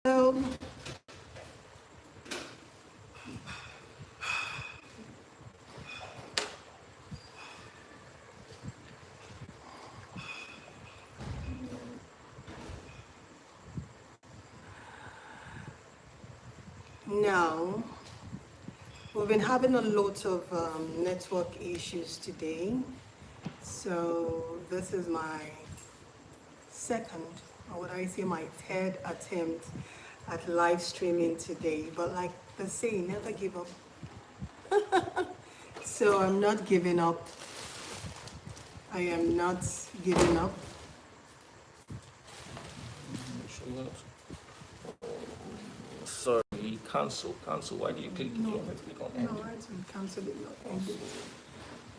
Now, we've been having a lot of network issues today. So this is my second, or would I say my third attempt at live streaming today. But like they say, never give up. So I'm not giving up. I am not giving up. Sorry, cancel. Why do you click it? You want me to click on end? No, I didn't cancel it, not end it.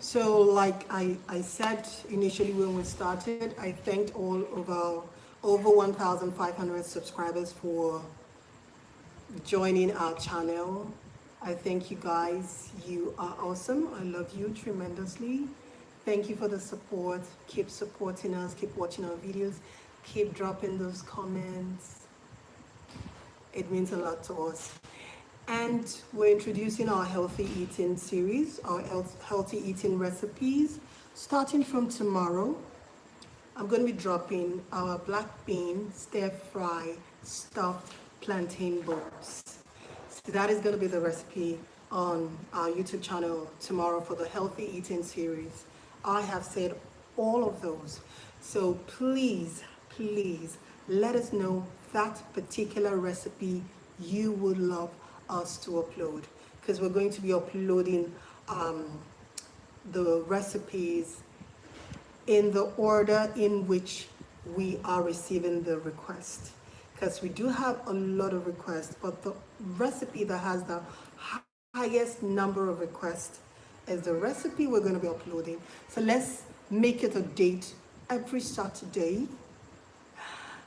So like I said initially when we started, I thanked all of our over 1,500 subscribers for joining our channel. I thank you guys. You are awesome. I love you tremendously. Thank you for the support. Keep supporting us. Keep watching our videos. Keep dropping those comments. It means a lot to us. And we're introducing our healthy eating series, our healthy eating recipes. Starting from tomorrow, I'm going to be dropping our black bean stir-fry stuffed plantain balls. So that is going to be the recipe on our YouTube channel tomorrow for the healthy eating series. I have said all of those. So please let us know that particular recipe you would love us to upload, because we're going to be uploading the recipes in the order in which we are receiving the request, because we do have a lot of requests, but the recipe that has the highest number of requests is the recipe we're going to be uploading. So let's make it a date. Every Saturday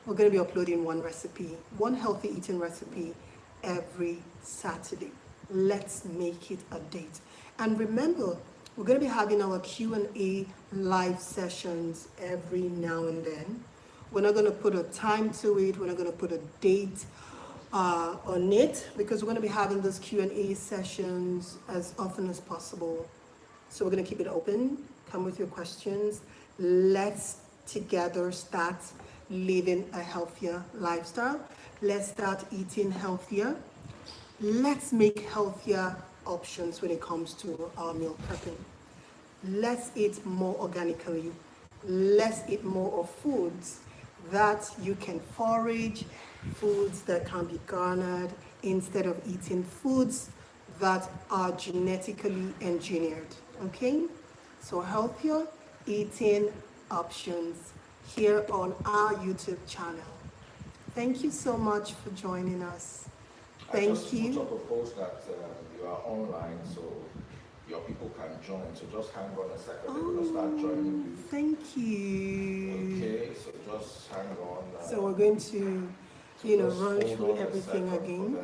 we're going to be uploading one recipe, one healthy eating recipe every Saturday. Let's make it a date. And remember, we're going to be having our Q&A live sessions every now and then. We're not going to put a time to it. We're not going to put a date on it, because we're going to be having those Q&A sessions as often as possible. So we're going to keep it open. Come with your questions. Let's together start living a healthier lifestyle. Let's start eating healthier. Let's make healthier options when it comes to our meal prepping. Let's eat more organically. Let's eat more of foods that you can forage, foods that can be garnered, instead of eating foods that are genetically engineered. Okay? So healthier eating options here on our YouTube channel. Thank you so much for joining us. Thank you. I just put up a post that you are online, so your people can join. So just hang on a second. They're going to start joining you. Thank you. Okay, so just hang on. So we're going to, run through everything again.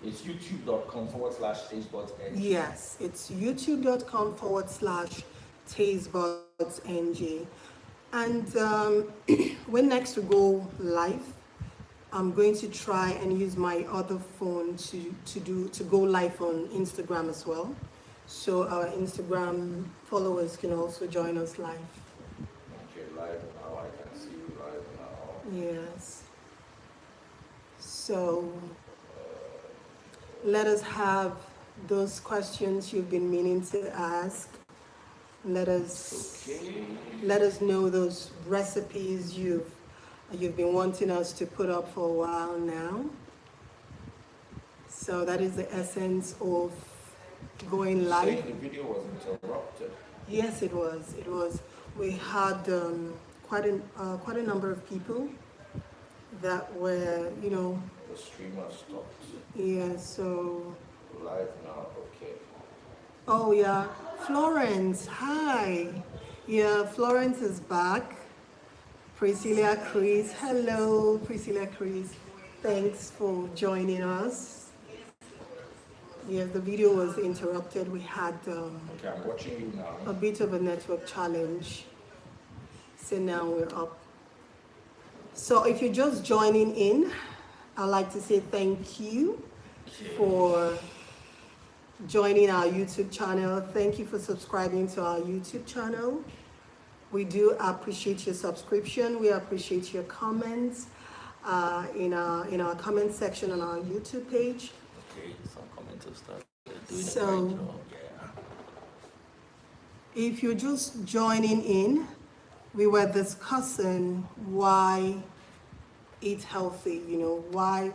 It's youtube.com/Tastebudz. Yes, it's youtube.com/Tastebudz. And when next we go live, I'm going to try and use my other phone to go live on Instagram as well. So our Instagram followers can also join us live. Okay, live now. I can see you live now. Yes. So let us have those questions you've been meaning to ask. Let us know those recipes you've been wanting us to put up for a while now. So that is the essence of going live. Saying the video was interrupted. Yes, it was. It was. We had quite a number of people that were, The streamer stopped. Yeah. So. Live now. Okay. Oh yeah, Florence. Hi. Yeah, Florence is back. Priscilla Chris. Hello, Priscilla Chris. Thanks for joining us. Yes, the video was interrupted. We had Okay, I'm watching you now. a bit of a network challenge. So now we're up. So if you're just joining in, I'd like to say thank you for joining our YouTube channel. Thank you for subscribing to our YouTube channel. We do appreciate your subscription. We appreciate your comments in our comment section on our YouTube page. Okay, some commenters start doing So, it right now. Yeah. if you're just joining in, we were discussing why eat healthy, why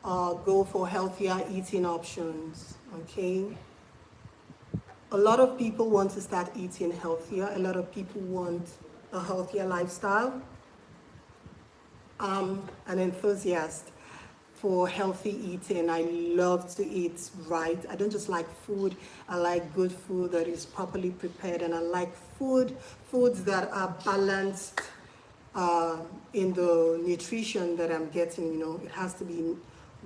go for healthier eating options, okay? A lot of people want to start eating healthier. A lot of people want a healthier lifestyle. I'm an enthusiast for healthy eating. I love to eat right. I don't just like food. I like good food that is properly prepared, and I like foods that are balanced in the nutrition that I'm getting. It has to be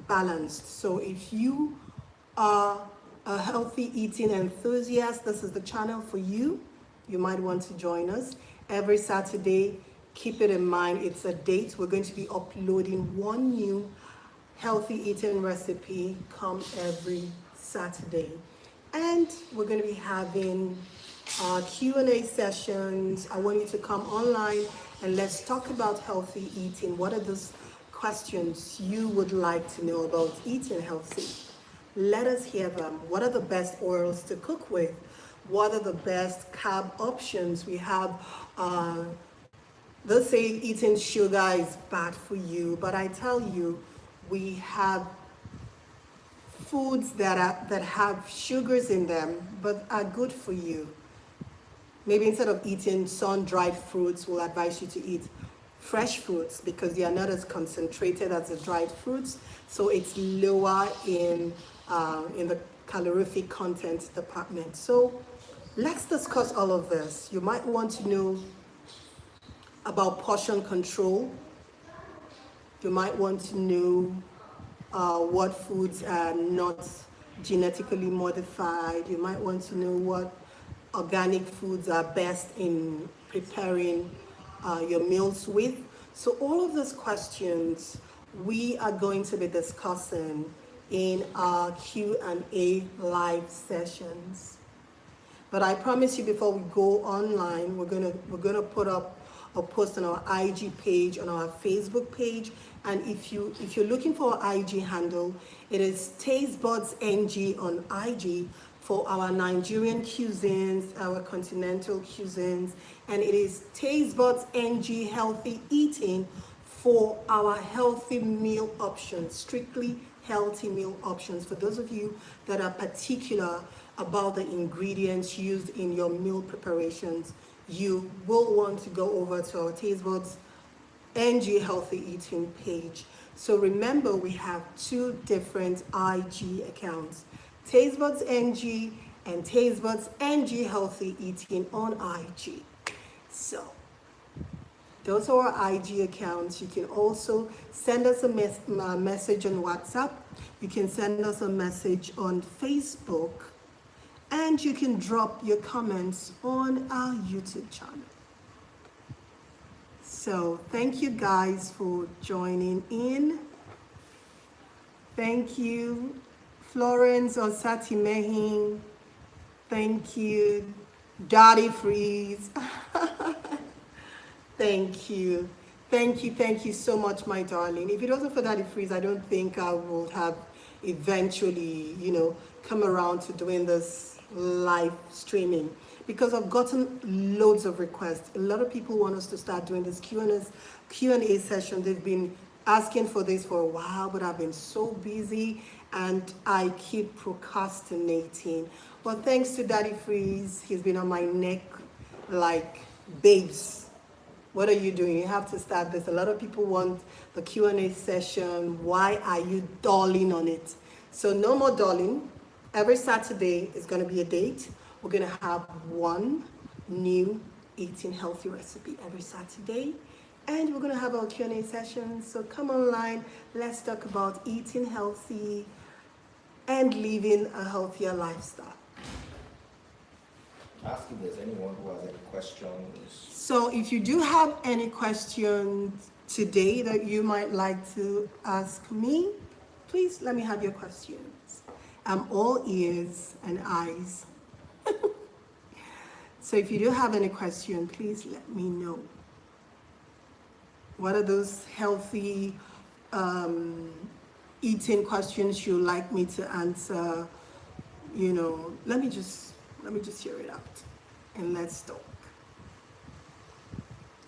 balanced. So if you are a healthy eating enthusiast, this is the channel for you. You might want to join us every Saturday. Keep it in mind, it's a date. We're going to be uploading one new healthy eating recipe come every Saturday. And we're going to be having Q&A sessions. I want you to come online and let's talk about healthy eating. What are those questions you would like to know about eating healthy? Let us hear them. What are the best oils to cook with? What are the best carb options? We have, they say eating sugar is bad for you, but I tell you, we have foods that have sugars in them, but are good for you. Maybe instead of eating sun-dried fruits, we'll advise you to eat fresh fruits because they are not as concentrated as the dried fruits, so it's lower in the calorific content department. So let's discuss all of this. You might want to know about portion control. You might want to know what foods are not genetically modified. You might want to know what organic foods are best in preparing your meals with. So all of those questions we are going to be discussing in our Q&A live sessions. But I promise you, before we go online, we're gonna put up a post on our IG page, on our Facebook page, and if you're looking for our IG handle, it is Tastebudz NG on IG for our Nigerian cuisines, our continental cuisines, and it is Tastebudz NG Healthy Eating for our healthy meal options, strictly healthy meal options. For those of you that are particular about the ingredients used in your meal preparations, you will want to go over to our Tastebudz NG Healthy Eating page. So remember, we have two different IG accounts, Tastebudz NG and Tastebudz NG Healthy Eating on IG. So those are our IG accounts. You can also send us a message on WhatsApp. You can send us a message on Facebook. And you can drop your comments on our YouTube channel. So thank you guys for joining in. Thank you, Florence Osatimehin. Thank you, Daddy Freeze. Thank you. Thank you so much, my darling. If it wasn't for Daddy Freeze, I don't think I would have eventually, come around to doing this live streaming, because I've gotten loads of requests. A lot of people want us to start doing this Q&A session. They've been asking for this for a while, but I've been so busy and I keep procrastinating. But thanks to Daddy Freeze, he's been on my neck like, babes, what are you doing? You have to start this. A lot of people want the Q&A session. Why are you dulling on it? So no more dulling. Every Saturday is going to be a date. We're going to have one new eating healthy recipe every Saturday. And we're going to have our Q&A sessions. So come online. Let's talk about eating healthy and living a healthier lifestyle. Ask if there's anyone who has any questions. So if you do have any questions, today that you might like to ask me, please let me have your questions. I'm all ears and eyes. So if you do have any question, please let me know. What are those healthy eating questions you'd like me to answer? You know, let me just hear it out and let's talk.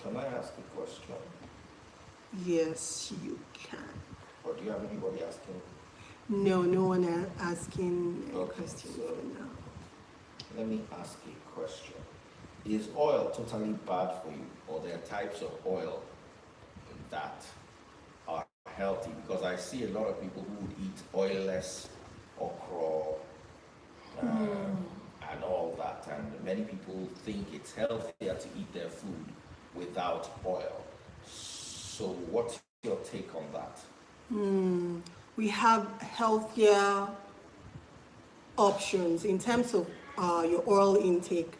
Can I ask a question? Yes, you can. Or do you have anybody asking? No, no one asking a Okay, question so- for now. Let me ask a question. Is oil totally bad for you, or there are types of oil that are healthy? Because I see a lot of people who would eat oilless okra and all that, and many people think it's healthier to eat their food without oil. So what's your take on that? We have healthier options in terms of your oil intake.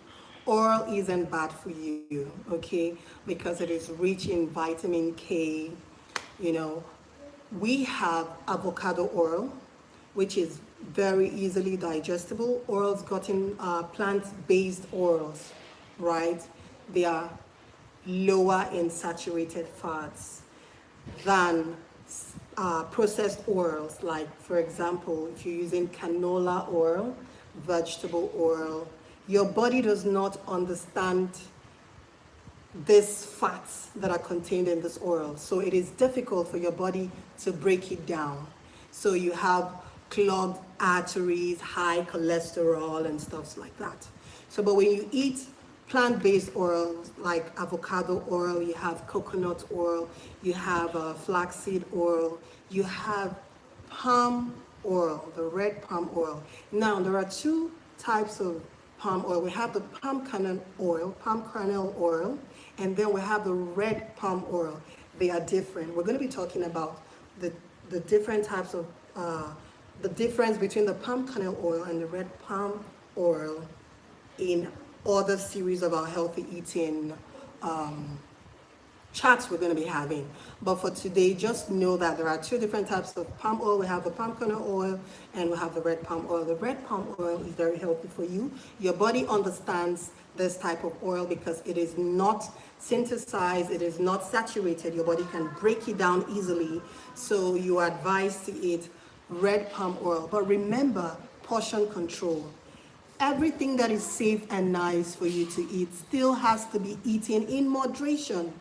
Oil isn't bad for you, okay, because it is rich in vitamin K. You know, we have avocado oil, which is very easily digestible. Oils gotten plant-based oils, right? They are lower in saturated fats than processed oils, like for example, if you're using canola oil, vegetable oil, your body does not understand these fats that are contained in this oil. So it is difficult for your body to break it down. So you have clogged arteries, high cholesterol and stuff like that. So, but when you eat plant-based oils like avocado oil, you have coconut oil, you have flaxseed oil, you have palm oil, the red palm oil. Now, there are two types of palm oil. We have the palm kernel oil, and then we have the red palm oil. They are different. We're going to be talking about the different types of, the difference between the palm kernel oil and the red palm oil in other series of our healthy eating chats we're going to be having. But for today, just know that there are two different types of palm oil. We have the palm kernel oil and we have the red palm oil. The red palm oil is very healthy for you. Your body understands this type of oil because it is not synthesized, it is not saturated. Your body can break it down easily. So you are advised to eat red palm oil. But remember, portion control. Everything that is safe and nice for you to eat still has to be eaten in moderation.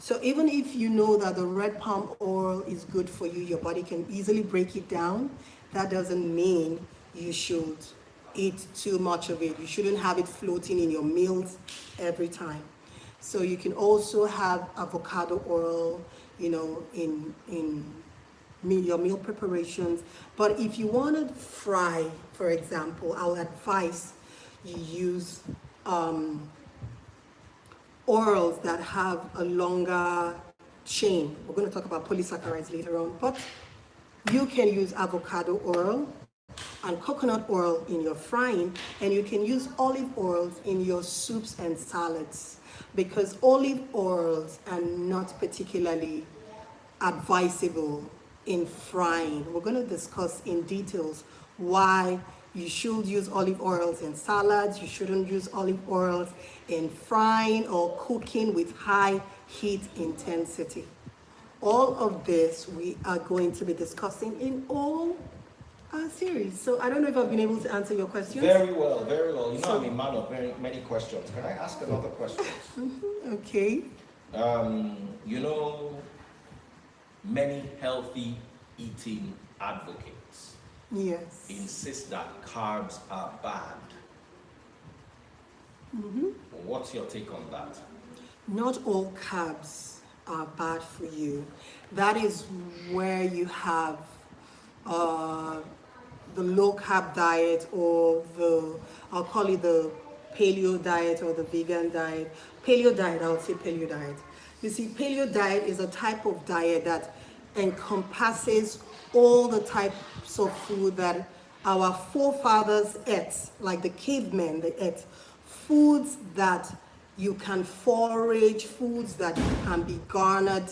So even if you know that the red palm oil is good for you, your body can easily break it down, that doesn't mean you should eat too much of it. You shouldn't have it floating in your meals every time. So you can also have avocado oil, you know, in your meal preparations. But if you want to fry, for example, I'll advise you use oils that have a longer chain. We're going to talk about polysaccharides later on, but you can use avocado oil and coconut oil in your frying, and you can use olive oils in your soups and salads, because olive oils are not particularly advisable in frying. We're going to discuss in details why you should use olive oils in salads, you shouldn't use olive oils in frying or cooking with high heat intensity. All of this we are going to be discussing in all our series. So I don't know if I've been able to answer your questions. Very well, very well. You know, I'm a man of many questions. Can I ask another question? Okay. You know, many healthy eating advocates Yes. insist that carbs are bad. What's your take on that? Not all carbs are bad for you. That is where you have the low carb diet, or I'll call it the paleo diet or the vegan diet. Paleo diet, I would say paleo diet. You see, paleo diet is a type of diet that encompasses all the types of food that our forefathers ate, like the cavemen, they ate. Foods that you can forage, foods that can be garnered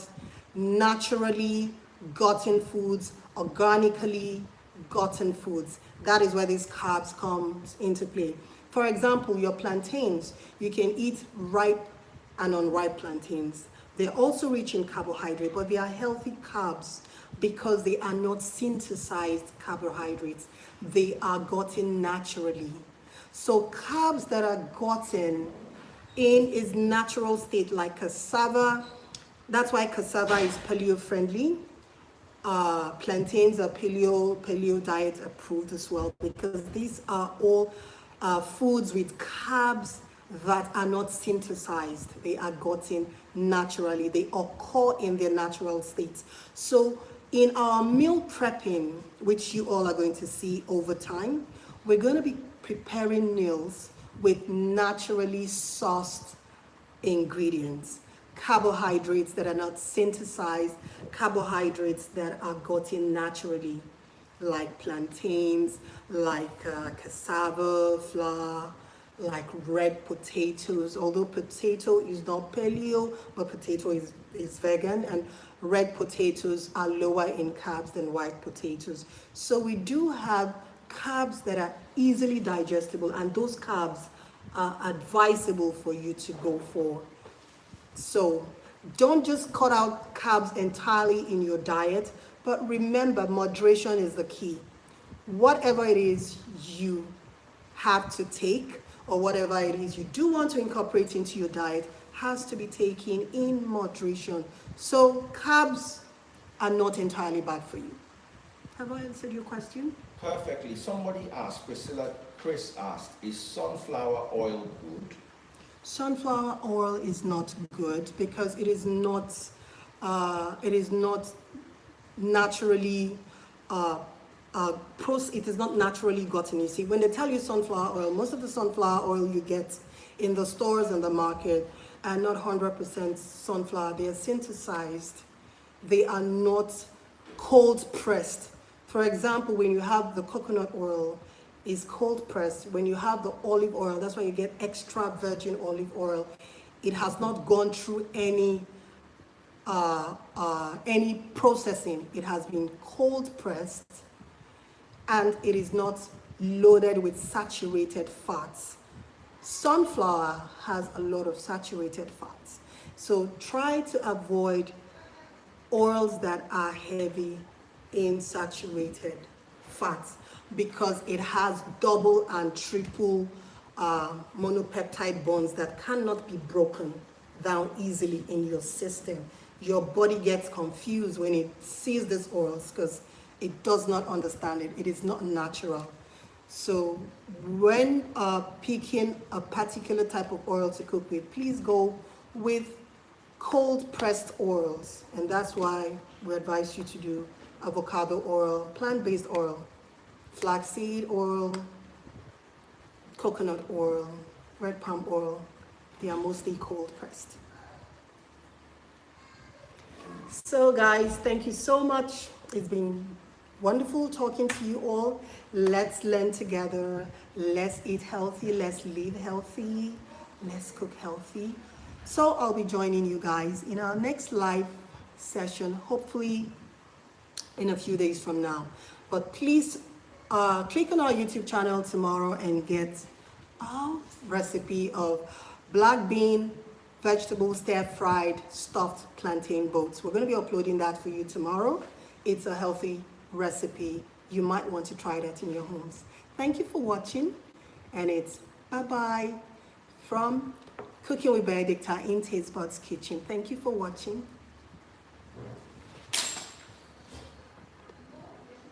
naturally gotten foods, organically gotten foods. That is where these carbs come into play. For example, your plantains, you can eat ripe and unripe plantains. They're also rich in carbohydrate, but they are healthy carbs because they are not synthesized carbohydrates. They are gotten naturally. So carbs that are gotten in its natural state, like cassava, that's why cassava is paleo friendly. Plantains are paleo diet approved as well, because these are all foods with carbs that are not synthesized. They are gotten naturally. They occur in their natural states. So in our meal prepping, which you all are going to see over time, we're going to be preparing meals with naturally sourced ingredients, carbohydrates that are not synthesized, carbohydrates that are gotten naturally, like plantains, like cassava flour, like red potatoes. Although potato is not paleo, but potato is vegan, and red potatoes are lower in carbs than white potatoes. So we do have carbs that are easily digestible, and those carbs are advisable for you to go for. So don't just cut out carbs entirely in your diet, but remember, moderation is the key. Whatever it is you have to take, or whatever it is you do want to incorporate into your diet, has to be taken in moderation. So carbs are not entirely bad for you. Have I answered your question? Perfectly. Somebody asked, Chris asked, is sunflower oil good? Sunflower oil is not good because it is not naturally it is not naturally gotten. You see, when they tell you sunflower oil, most of the sunflower oil you get in the stores and the market are not 100% sunflower. They are synthesized. They are not cold pressed. For example, when you have the coconut oil, is cold pressed. When you have the olive oil, that's why you get extra virgin olive oil. It has not gone through any processing. It has been cold pressed, and it is not loaded with saturated fats. Sunflower has a lot of saturated fats. So try to avoid oils that are heavy in saturated fats, because it has double and triple monopeptide bonds that cannot be broken down easily in your system. Your body gets confused when it sees these oils because it does not understand it. It is not natural. So when picking a particular type of oil to cook with, please go with cold pressed oils. And that's why we advise you to do avocado oil, plant-based oil, flaxseed oil, coconut oil, red palm oil. They are mostly cold pressed. So guys, thank you so much. It's been wonderful talking to you all. Let's learn together. Let's eat healthy. Let's live healthy. Let's cook healthy. So I'll be joining you guys in our next live session, hopefully in a few days from now. But please click on our YouTube channel tomorrow and get our recipe of black bean vegetable stir-fried stuffed plantain boats. We're going to be uploading that for you tomorrow. It's a healthy recipe. You might want to try that in your homes. Thank you for watching, and it's bye-bye from Cooking with Benedicta in Tastebudz Kitchen. Thank you for watching.